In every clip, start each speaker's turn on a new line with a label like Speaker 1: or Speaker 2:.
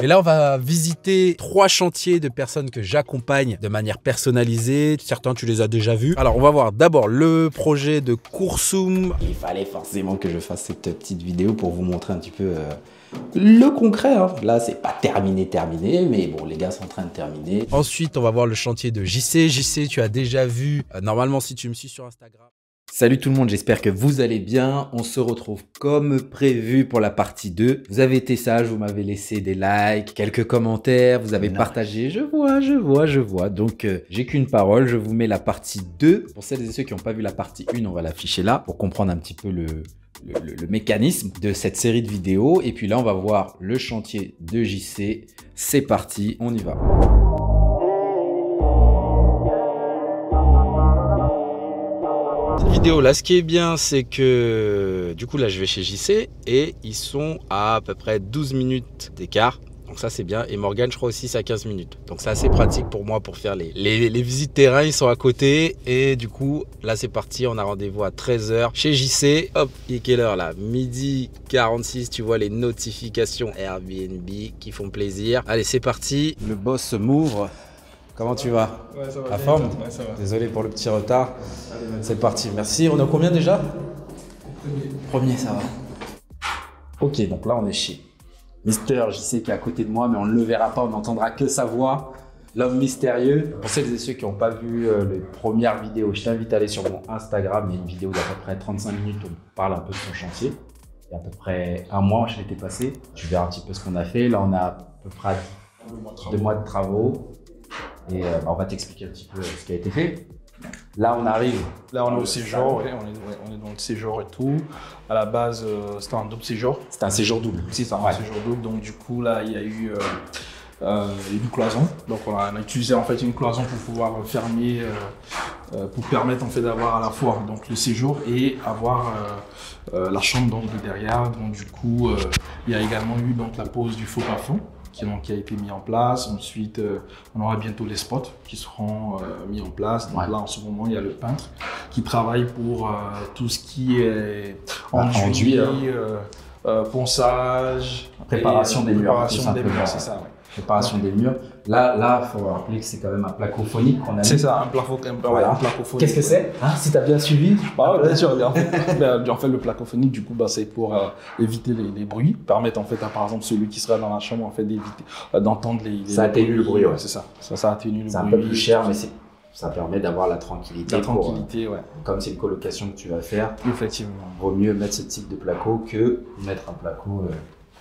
Speaker 1: Et là, on va visiter 3 chantiers de personnes que j'accompagne de manière personnalisée. Certains, tu les as déjà vus. Alors, on va voir d'abord le projet de Koursoum. Il fallait forcément que je fasse cette petite vidéo pour vous montrer un petit peu le concret. Hein. Là, c'est pas terminé, mais bon, les gars sont en train de terminer. Ensuite, on va voir le chantier de JC. JC, tu as déjà vu, normalement, si tu me suis sur Instagram. Salut tout le monde, j'espère que vous allez bien. On se retrouve comme prévu pour la partie 2. Vous avez été sages, vous m'avez laissé des likes, quelques commentaires, vous avez partagé. Je vois. Donc, j'ai qu'une parole, je vous mets la partie 2. Pour celles et ceux qui n'ont pas vu la partie 1, on va l'afficher là pour comprendre un petit peu le mécanisme de cette série de vidéos. Et puis là, on va voir le chantier de JC. C'est parti, on y va. Vidéo là, ce qui est bien, c'est que du coup là je vais chez JC et ils sont à peu près 12 minutes d'écart, donc ça c'est bien. Et Morgane, je crois aussi, c'est à 15 minutes, donc c'est assez pratique pour moi pour faire les visites terrain. Ils sont à côté et du coup là c'est parti, on a rendez-vous à 13 h chez JC. Hop, il est quelle heure là? Midi 46. Tu vois les notifications Airbnb qui font plaisir. Allez, c'est parti, le boss m'ouvre. Comment tu vas?
Speaker 2: Ouais, ça va.
Speaker 1: La forme?
Speaker 2: Ouais, ça va.
Speaker 1: Désolé pour le petit retard. C'est parti, merci. On est combien déjà? Premier, ça va. Ok, donc là on est chez Mister JC qui est à côté de moi, mais on ne le verra pas, on n'entendra que sa voix. L'homme mystérieux. Pour celles et ceux qui n'ont pas vu les premières vidéos, je t'invite à aller sur mon Instagram. Il y a une vidéo d'à peu près 35 minutes où on parle un peu de son chantier. Il y a à peu près un mois, je l'étais passé. Tu verras un petit peu ce qu'on a fait. Là, on a à peu près 2 mois de travaux. Et on va t'expliquer un petit peu ce qui a été fait. Là, on arrive.
Speaker 2: Là, on est au séjour, ouais, on est dans le séjour et tout. À la base, c'était un double séjour.
Speaker 1: C'était un séjour double.
Speaker 2: C'est ça, un séjour double. Donc, du coup, là, il y a eu une cloison. Donc, on a utilisé en fait une cloison pour pouvoir fermer, pour permettre en fait d'avoir à la fois donc le séjour et avoir la chambre donc de derrière. Donc, du coup, il y a également eu donc la pose du faux plafond qui a été mis en place. Ensuite, on aura bientôt les spots qui seront mis en place. Donc là, en ce moment, il y a le peintre qui travaille pour tout ce qui est enduit, ponçage,
Speaker 1: préparation des murs.
Speaker 2: Préparation des murs, c'est ça. Ouais.
Speaker 1: Préparation des murs. Là, il faut rappeler que c'est quand même un placophonique qu'on a mis.
Speaker 2: C'est ça, un placophonique.
Speaker 1: Qu'est-ce que c'est? Si tu as bien suivi?
Speaker 2: Bien sûr. En fait, le placophonique, du coup, c'est pour éviter les bruits, permettre en fait à, par exemple, celui qui sera dans la chambre, en fait, d'éviter d'entendre les
Speaker 1: ça atténue le bruit, ouais.
Speaker 2: C'est ça. Ça atténue le bruit.
Speaker 1: C'est un peu plus cher, mais ça permet d'avoir la tranquillité.
Speaker 2: La tranquillité, ouais.
Speaker 1: Comme c'est une colocation que tu vas faire,
Speaker 2: effectivement.
Speaker 1: Vaut mieux mettre ce type de placo que mettre un placo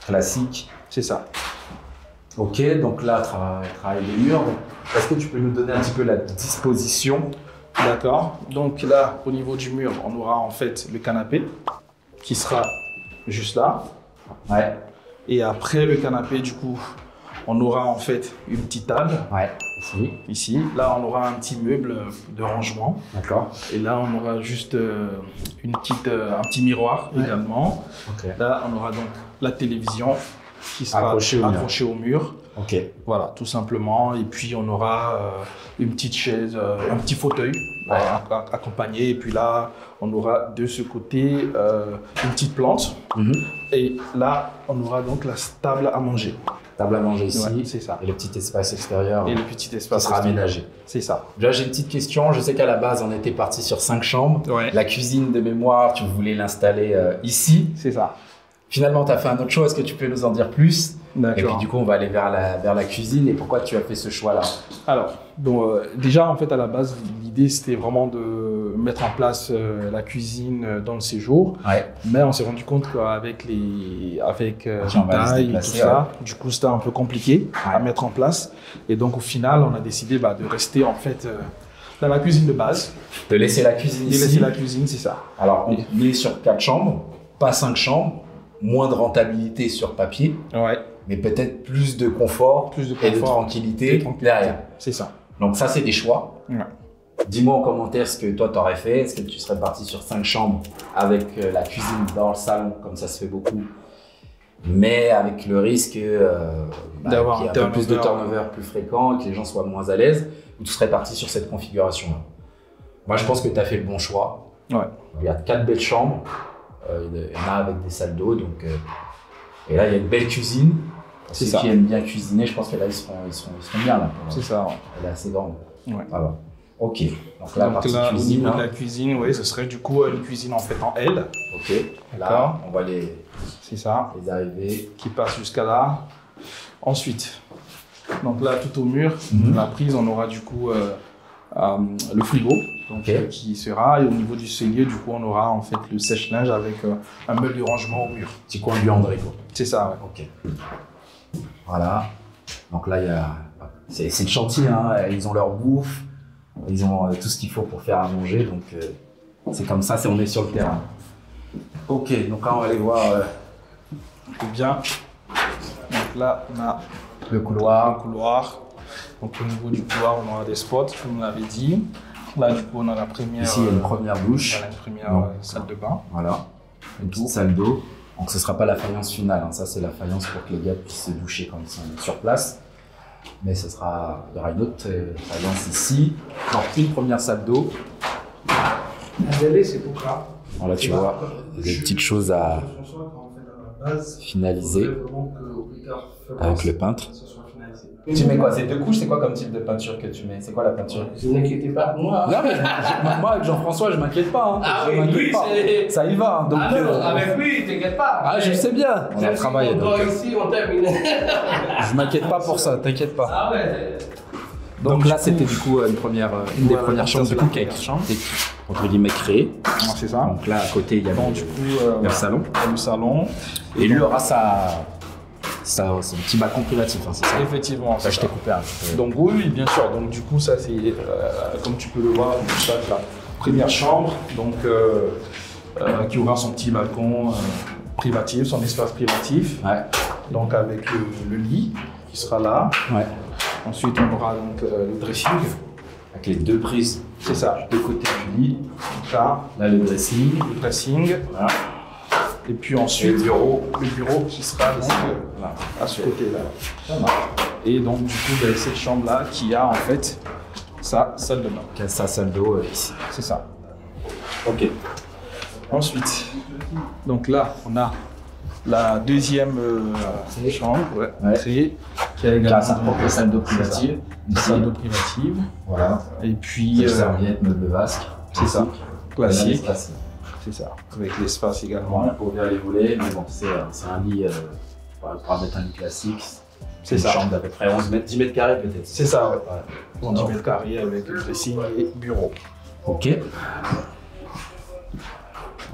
Speaker 1: classique.
Speaker 2: C'est ça.
Speaker 1: Ok, donc là, travail des murs. Est-ce que tu peux nous donner un petit peu la disposition?
Speaker 2: D'accord. Donc là, au niveau du mur, on aura en fait le canapé qui sera juste là.
Speaker 1: Ouais.
Speaker 2: Et après le canapé, du coup, on aura en fait une petite table.
Speaker 1: Ouais.
Speaker 2: Ici. Là, on aura un petit meuble de rangement.
Speaker 1: D'accord.
Speaker 2: Et là, on aura juste un petit miroir également.
Speaker 1: Okay.
Speaker 2: Là, on aura donc la télévision qui sera accrochée au mur.
Speaker 1: Ok.
Speaker 2: Voilà, tout simplement. Et puis, on aura une petite chaise, un petit fauteuil accompagné. Et puis là, on aura de ce côté une petite plante. Et là, on aura donc la table à manger.
Speaker 1: Table à manger ici,
Speaker 2: ouais, c'est ça.
Speaker 1: Et le petit espace extérieur.
Speaker 2: Et le petit espace
Speaker 1: qui sera aménagé.
Speaker 2: C'est ça.
Speaker 1: Là, j'ai une petite question. Je sais qu'à la base, on était parti sur 5 chambres.
Speaker 2: Ouais.
Speaker 1: La cuisine de mémoire, tu voulais l'installer ici.
Speaker 2: C'est ça.
Speaker 1: Finalement, tu as fait un autre choix. Est-ce que tu peux nous en dire plus?
Speaker 2: D'accord.
Speaker 1: Et puis du coup, on va aller vers la cuisine. Et pourquoi tu as fait ce choix-là?
Speaker 2: Alors, déjà, en fait, à la base, l'idée, c'était vraiment de mettre en place la cuisine dans le séjour.
Speaker 1: Ouais.
Speaker 2: Mais on s'est rendu compte qu'avec taille et tout ça, du coup, c'était un peu compliqué à mettre en place. Et donc, au final, on a décidé de rester, en fait, dans la cuisine de base.
Speaker 1: De laisser la cuisine ici.
Speaker 2: De laisser la cuisine, c'est ça.
Speaker 1: Alors, on est sur 4 chambres, pas 5 chambres. Moins de rentabilité sur papier.
Speaker 2: Ouais.
Speaker 1: Mais peut-être plus de confort, et de tranquillité derrière.
Speaker 2: C'est ça.
Speaker 1: Donc ça, c'est des choix.
Speaker 2: Ouais.
Speaker 1: Dis-moi en commentaire ce que toi, tu aurais fait. Est-ce que tu serais parti sur 5 chambres avec la cuisine dans le salon, comme ça se fait beaucoup, mais avec le risque d'avoir un peu plus de turnover plus fréquent et que les gens soient moins à l'aise, ou tu serais parti sur cette configuration-là? Moi, je pense que tu as fait le bon choix.
Speaker 2: Ouais.
Speaker 1: Il y a 4 belles chambres. Il y en a avec des salles d'eau. Et là, il y a une belle cuisine. Ceux qui aiment bien cuisiner, je pense que là, ils seront bien là.
Speaker 2: C'est ça. Ouais.
Speaker 1: Elle est assez grande.
Speaker 2: Ouais.
Speaker 1: Voilà. Ok. Donc là, partie cuisine.
Speaker 2: Au niveau de la cuisine, oui, ce serait du coup une cuisine en fait en L.
Speaker 1: Ok. Là, on va les arriver.
Speaker 2: Qui passent jusqu'à là. Ensuite, donc là, tout au mur, la prise, on aura du coup le frigo qui sera. Et au niveau du cellier, du coup, on aura en fait le sèche-linge avec un meuble de rangement au mur.
Speaker 1: Petit coin buanderie, quoi.
Speaker 2: C'est ça, ouais.
Speaker 1: Ok. Voilà. Donc là, c'est le chantier, hein. Ils ont leur bouffe, ils ont tout ce qu'il faut pour faire à manger, donc c'est comme ça, on est sur le terrain. Ok, donc là, on va aller voir
Speaker 2: bien. Donc là, on a
Speaker 1: le couloir.
Speaker 2: Donc au niveau du couloir, on aura des spots, comme on l'avait dit. Là, du coup, on a la première.
Speaker 1: Ici, il y a une première douche.
Speaker 2: Une première salle de bain.
Speaker 1: Voilà. Une petite salle d'eau. Donc ce ne sera pas la faïence finale, hein. Ça c'est la faïence pour que les gars puissent se doucher quand ils sont sur place. Mais il y aura une autre faïence ici. Donc une première salle d'eau.
Speaker 2: C'est pour ça.
Speaker 1: Voilà, tu vois, des petites choses à finaliser avec le peintre. Tu mets quoi? C'est 2 couches? C'est quoi comme type de peinture que tu mets? C'est quoi la peinture?
Speaker 3: Ne vous inquiétez pas, moi.
Speaker 1: Non, mais moi avec Jean-François, je m'inquiète pas. Hein.
Speaker 3: Ah oui, lui, c'est.
Speaker 1: Ça y va. Donc,
Speaker 3: avec lui, t'inquiète pas.
Speaker 1: Ah, je sais bien. On a travaillé.
Speaker 3: Donc, ici, on termine.
Speaker 1: Je m'inquiète pas pour ça, t'inquiète pas.
Speaker 3: Ah ouais.
Speaker 1: Donc là, c'était du coup une des premières chambres de coup qui a été entre guillemets créée.
Speaker 2: C'est ça.
Speaker 1: Donc là, à côté, il y a le salon.
Speaker 2: Le salon.
Speaker 1: Et lui aura c'est un petit balcon privatif, hein, c'est ça?
Speaker 2: Effectivement.
Speaker 1: Ça, je t'ai coupé un peu.
Speaker 2: Donc oui, bien sûr. Donc du coup, ça c'est, comme tu peux le voir, ça, la première chambre, donc qui aura son petit balcon privatif, son espace privatif.
Speaker 1: Ouais.
Speaker 2: Donc avec le lit qui sera là.
Speaker 1: Ouais.
Speaker 2: Ensuite, on aura donc le dressing.
Speaker 1: Avec les 2 prises.
Speaker 2: C'est ça.
Speaker 1: De côté du lit.
Speaker 2: Là,
Speaker 1: le dressing.
Speaker 2: Le dressing.
Speaker 1: Voilà.
Speaker 2: Et puis ensuite,
Speaker 1: le bureau
Speaker 2: qui sera donc, à ce côté-là. Et donc, du coup, il y a cette chambre-là qui a en fait sa salle de bain.
Speaker 1: Qui a sa salle d'eau ici.
Speaker 2: C'est ça.
Speaker 1: Ok.
Speaker 2: Ensuite, donc là, on a la deuxième chambre, qui a également
Speaker 1: sa propre salle d'eau privative.
Speaker 2: Une salle d'eau privative.
Speaker 1: Voilà.
Speaker 2: Et puis.
Speaker 1: Serviette, meuble vasque.
Speaker 2: C'est ça. Classique.
Speaker 1: C'est ça.
Speaker 2: Avec l'espace également.
Speaker 1: Voilà, pour ouvrir les volets, mais bon, c'est un lit, on pourra mettre un lit classique.
Speaker 2: C'est
Speaker 1: une
Speaker 2: ça.
Speaker 1: chambre d'à peu près 10 mètres carrés peut-être.
Speaker 2: C'est ça, ouais. 10 mètres carrés avec le dressing et bureau.
Speaker 1: Ok.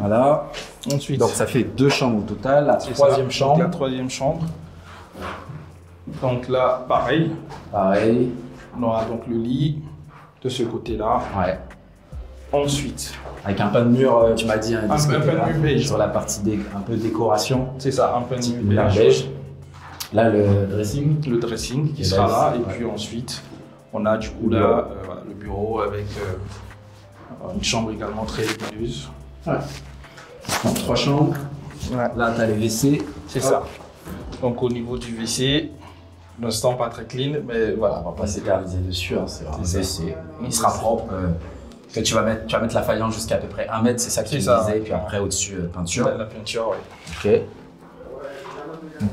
Speaker 1: Voilà.
Speaker 2: Ensuite.
Speaker 1: Donc ça fait 2 chambres au total. La troisième chambre.
Speaker 2: La troisième chambre. Donc là, pareil.
Speaker 1: Pareil.
Speaker 2: On aura donc le lit de ce côté-là.
Speaker 1: Ouais.
Speaker 2: Ensuite.
Speaker 1: Avec un pain de mur, tu m'as dit,
Speaker 2: un pain de mur beige.
Speaker 1: Sur la partie un peu décoration.
Speaker 2: C'est ça, un pain de mur beige.
Speaker 1: Là, le dressing.
Speaker 2: Le dressing qui sera là. Et puis ensuite, on a du coup là le bureau avec une chambre également très lumineuse.
Speaker 1: Ouais. Donc 3 chambres.
Speaker 2: Ouais.
Speaker 1: Là, tu as les WC.
Speaker 2: C'est ça. Donc au niveau du WC, l'instant pas très clean, mais voilà.
Speaker 1: On va pas s'éterniser dessus, hein, c'est un WC. Il sera propre. Que tu vas mettre la faïence jusqu'à à peu près 1 mètre, c'est ça que tu disais, et puis après au-dessus, peinture.
Speaker 2: La peinture, oui.
Speaker 1: Ok.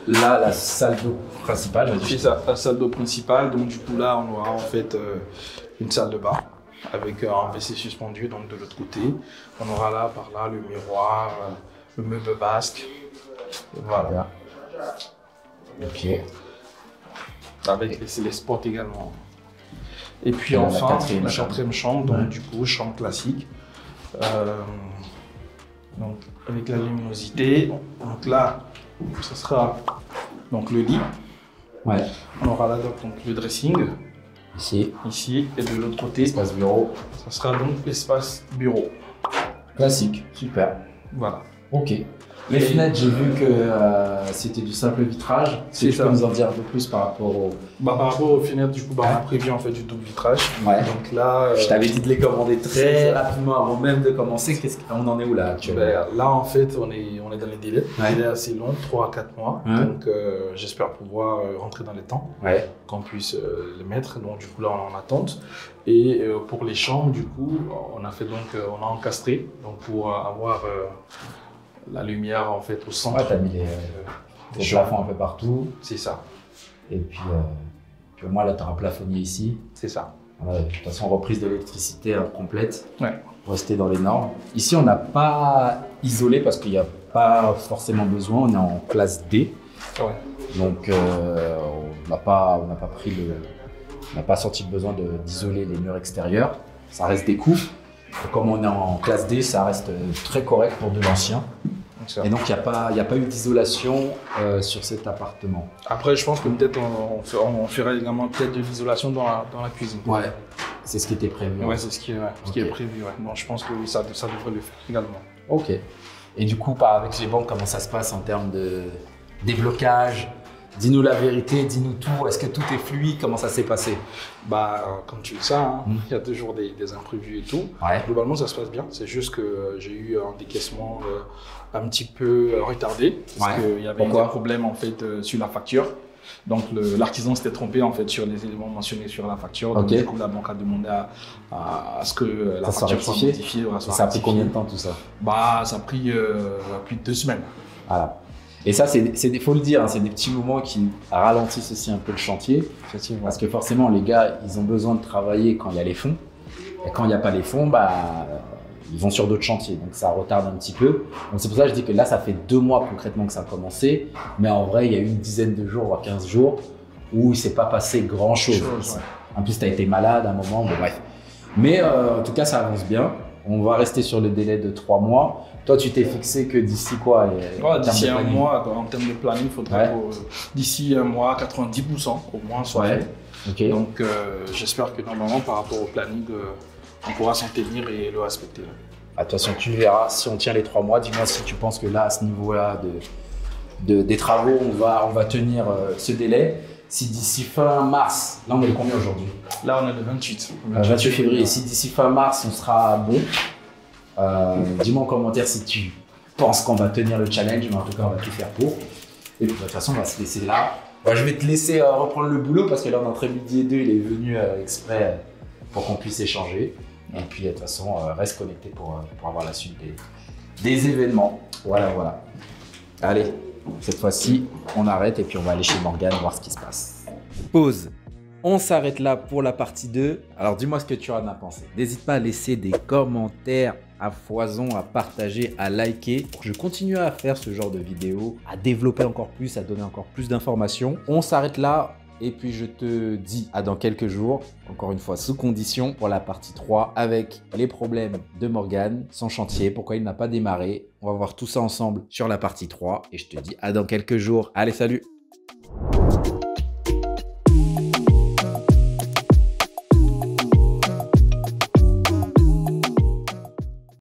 Speaker 1: Là, la salle d'eau principale.
Speaker 2: C'est ça, la salle d'eau principale. Donc du coup là, on aura en fait une salle de bain avec un WC suspendu donc de l'autre côté. On aura là, par là, le miroir, le meuble basque. Voilà.
Speaker 1: Ok.
Speaker 2: Avec les spots également. Et puis enfin, la quatrième chambre, donc du coup, chambre classique. Donc avec la luminosité. Donc là, ce sera donc le lit.
Speaker 1: Ouais.
Speaker 2: On aura là donc le dressing. Ici. Et de l'autre côté,
Speaker 1: espace bureau.
Speaker 2: Ça sera donc l'espace bureau.
Speaker 1: Classique. Super.
Speaker 2: Voilà.
Speaker 1: Ok. Les fenêtres, j'ai vu que c'était du simple vitrage. Tu peux nous en dire un peu plus par rapport au...
Speaker 2: par rapport aux fenêtres, du coup, on a prévu en fait du double vitrage.
Speaker 1: Ouais.
Speaker 2: Donc là,
Speaker 1: je t'avais dit de les commander très rapidement avant même de commencer. On en est où là actuellement?
Speaker 2: Là, en fait, on est dans les délais. Délai assez long, 3 à 4 mois. Donc j'espère pouvoir rentrer dans les temps, qu'on puisse les mettre. Donc du coup, là, on est en attente. Et pour les chambres, du coup, on a encastré donc pour avoir la lumière en fait au centre.
Speaker 1: Ouais, t'as mis Des plafonds un peu partout.
Speaker 2: C'est ça.
Speaker 1: Et puis au moins là, tu as un plafonnier ici.
Speaker 2: C'est ça.
Speaker 1: Voilà, de toute façon, reprise de l'électricité complète.
Speaker 2: Ouais.
Speaker 1: Pour rester dans les normes. Ici, on n'a pas isolé parce qu'il n'y a pas forcément besoin. On est en classe D.
Speaker 2: Ouais.
Speaker 1: Donc, on n'a pas senti le besoin d'isoler les murs extérieurs. Ça reste des coûts. Comme on est en classe D, ça reste très correct pour de l'ancien. Et donc, il n'y a pas eu d'isolation sur cet appartement.
Speaker 2: Après, je pense que peut-être on ferait également peut-être de l'isolation dans la cuisine.
Speaker 1: Ouais, c'est ce qui était prévu.
Speaker 2: Ouais, c'est ce qui est prévu. Ouais. Bon, je pense que oui, ça devrait le faire également.
Speaker 1: Ok. Et du coup, avec les banques, comment ça se passe en termes de déblocage? Dis-nous la vérité, dis-nous tout. Est-ce que tout est fluide? Comment ça s'est passé?
Speaker 2: Comme tu le sais, il y a toujours des imprévus et tout.
Speaker 1: Ouais.
Speaker 2: Globalement, ça se passe bien. C'est juste que j'ai eu un décaissement un petit peu retardé parce qu'il y avait des problèmes en fait sur la facture. Donc l'artisan s'était trompé en fait sur les éléments mentionnés sur la facture. Donc du coup, la banque a demandé à ce que la facture soit modifiée.
Speaker 1: Ça a pris combien de temps tout ça?
Speaker 2: Ça a pris plus de 2 semaines.
Speaker 1: Voilà. Et ça, faut le dire, c'est des petits moments qui ralentissent aussi un peu le chantier. Parce que forcément, les gars, ils ont besoin de travailler quand il y a les fonds. Et quand il n'y a pas les fonds, ils vont sur d'autres chantiers. Donc ça retarde un petit peu. Donc c'est pour ça que je dis que là, ça fait 2 mois concrètement que ça a commencé. Mais en vrai, il y a eu une dizaine de jours, voire 15 jours, où il ne s'est pas passé grand-chose.
Speaker 2: Ouais.
Speaker 1: En plus, tu as été malade à un moment, bon bref. Mais en tout cas, ça avance bien. On va rester sur le délai de 3 mois. Toi, tu t'es fixé que d'ici quoi?
Speaker 2: D'ici un mois, en termes de planning, il faudrait d'ici un mois, 90% au moins soit fait.
Speaker 1: Okay.
Speaker 2: Donc, j'espère que normalement, par rapport au planning, on pourra s'en tenir et le respecter.
Speaker 1: De toute façon, tu verras si on tient les 3 mois. Dis-moi si tu penses que là, à ce niveau-là des travaux, on va tenir ce délai. Si d'ici fin mars, là on est le combien aujourd'hui?
Speaker 2: Là on est le 28.
Speaker 1: 28 février. Si d'ici fin mars on sera bon, dis-moi en commentaire si tu penses qu'on va tenir le challenge, mais en tout cas on va tout faire pour. Et puis de toute façon on va se laisser là. Je vais te laisser reprendre le boulot parce que là entre midi et 2 il est venu exprès pour qu'on puisse échanger. Et puis de toute façon reste connecté pour avoir la suite des événements. Voilà. Allez. Cette fois-ci, on arrête et puis on va aller chez Morgane voir ce qui se passe. Pause. On s'arrête là pour la partie 2. Alors dis-moi ce que tu en as pensé. N'hésite pas à laisser des commentaires à foison, à partager, à liker. Je continue à faire ce genre de vidéos, à développer encore plus, à donner encore plus d'informations. On s'arrête là. Et puis je te dis à dans quelques jours, encore une fois sous condition pour la partie 3 avec les problèmes de Morgane, son chantier, pourquoi il n'a pas démarré. On va voir tout ça ensemble sur la partie 3 et je te dis à dans quelques jours. Allez, salut!